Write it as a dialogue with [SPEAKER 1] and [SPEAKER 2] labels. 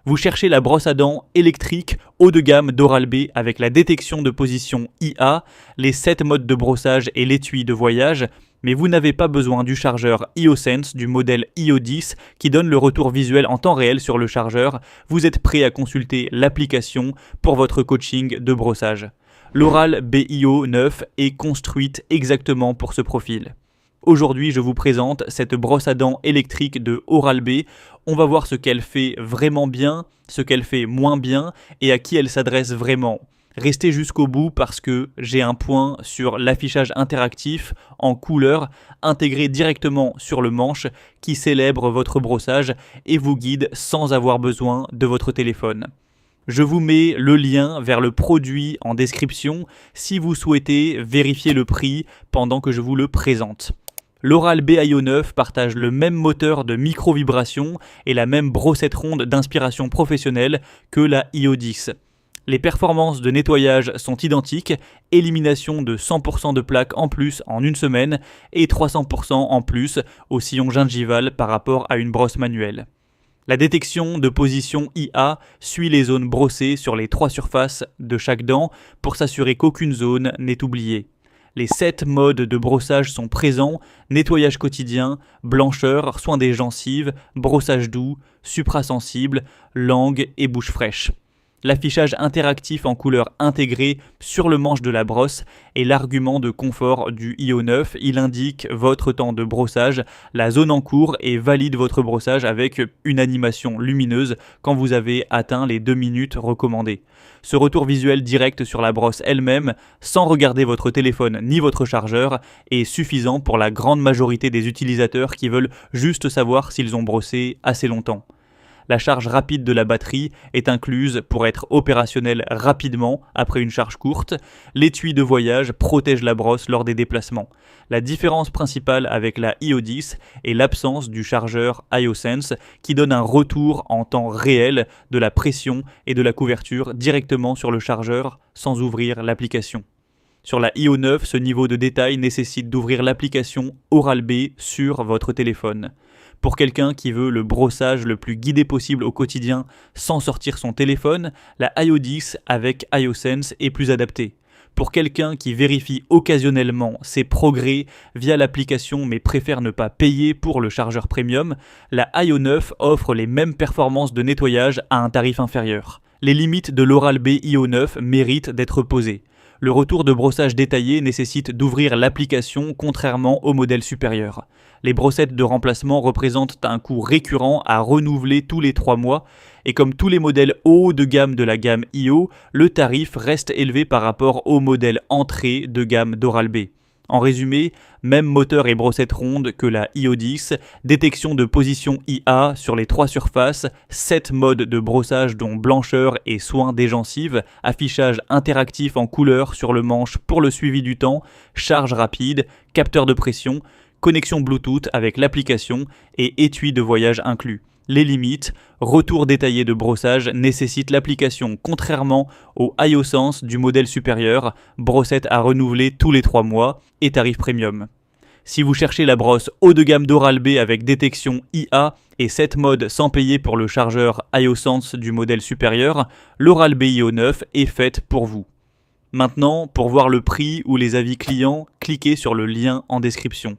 [SPEAKER 1] Vous cherchez la brosse à dents électrique haut de gamme d'Oral-B avec la détection de position IA, les 7 modes de brossage et l'étui de voyage, mais vous n'avez pas besoin du chargeur IOSense du modèle IO10 qui donne le retour visuel en temps réel sur le chargeur. Vous êtes prêt à consulter l'application pour votre coaching de brossage. L'Oral-B IO9 est construite exactement pour ce profil. Aujourd'hui, je vous présente cette brosse à dents électrique de Oral-B. On va voir ce qu'elle fait vraiment bien, ce qu'elle fait moins bien et à qui elle s'adresse vraiment. Restez jusqu'au bout parce que j'ai un point sur l'affichage interactif en couleur intégré directement sur le manche qui célèbre votre brossage et vous guide sans avoir besoin de votre téléphone. Je vous mets le lien vers le produit en description si vous souhaitez vérifier le prix pendant que je vous le présente. L'Oral-B IO9 partage le même moteur de micro-vibration et la même brossette ronde d'inspiration professionnelle que la IO10. Les performances de nettoyage sont identiques, élimination de 100% de plaques en plus en une semaine et 300% en plus au sillon gingival par rapport à une brosse manuelle. La détection de position IA suit les zones brossées sur les 3 surfaces de chaque dent pour s'assurer qu'aucune zone n'est oubliée. Les 7 modes de brossage sont présents, nettoyage quotidien, blancheur, soin des gencives, brossage doux, suprasensible, langue et bouche fraîche. L'affichage interactif en couleur intégrée sur le manche de la brosse est l'argument de confort du IO9. Il indique votre temps de brossage, la zone en cours et valide votre brossage avec une animation lumineuse quand vous avez atteint les 2 minutes recommandées. Ce retour visuel direct sur la brosse elle-même, sans regarder votre téléphone ni votre chargeur, est suffisant pour la grande majorité des utilisateurs qui veulent juste savoir s'ils ont brossé assez longtemps. La charge rapide de la batterie est incluse pour être opérationnelle rapidement après une charge courte. L'étui de voyage protège la brosse lors des déplacements. La différence principale avec la IO10 est l'absence du chargeur IOSense qui donne un retour en temps réel de la pression et de la couverture directement sur le chargeur sans ouvrir l'application. Sur la IO9, ce niveau de détail nécessite d'ouvrir l'application Oral-B sur votre téléphone. Pour quelqu'un qui veut le brossage le plus guidé possible au quotidien sans sortir son téléphone, la IO10 avec IOSense est plus adaptée. Pour quelqu'un qui vérifie occasionnellement ses progrès via l'application mais préfère ne pas payer pour le chargeur premium, la IO9 offre les mêmes performances de nettoyage à un tarif inférieur. Les limites de l'Oral-B IO9 méritent d'être posées. Le retour de brossage détaillé nécessite d'ouvrir l'application contrairement au modèle supérieur. Les brossettes de remplacement représentent un coût récurrent à renouveler tous les 3 mois et comme tous les modèles haut de gamme de la gamme IO, le tarif reste élevé par rapport au modèle entrée de gamme d'Oral-B. En résumé, même moteur et brossette ronde que la IO10, détection de position IA sur les 3 surfaces, 7 modes de brossage dont blancheur et soin des gencives, affichage interactif en couleur sur le manche pour le suivi du temps, charge rapide, capteur de pression, connexion Bluetooth avec l'application et étui de voyage inclus. Les limites, retour détaillé de brossage nécessite l'application contrairement au IOSense du modèle supérieur, brossette à renouveler tous les 3 mois et tarif premium. Si vous cherchez la brosse haut de gamme d'Oral-B avec détection IA et 7 modes sans payer pour le chargeur IOSense du modèle supérieur, l'Oral-B IO9 est faite pour vous. Maintenant, pour voir le prix ou les avis clients, cliquez sur le lien en description.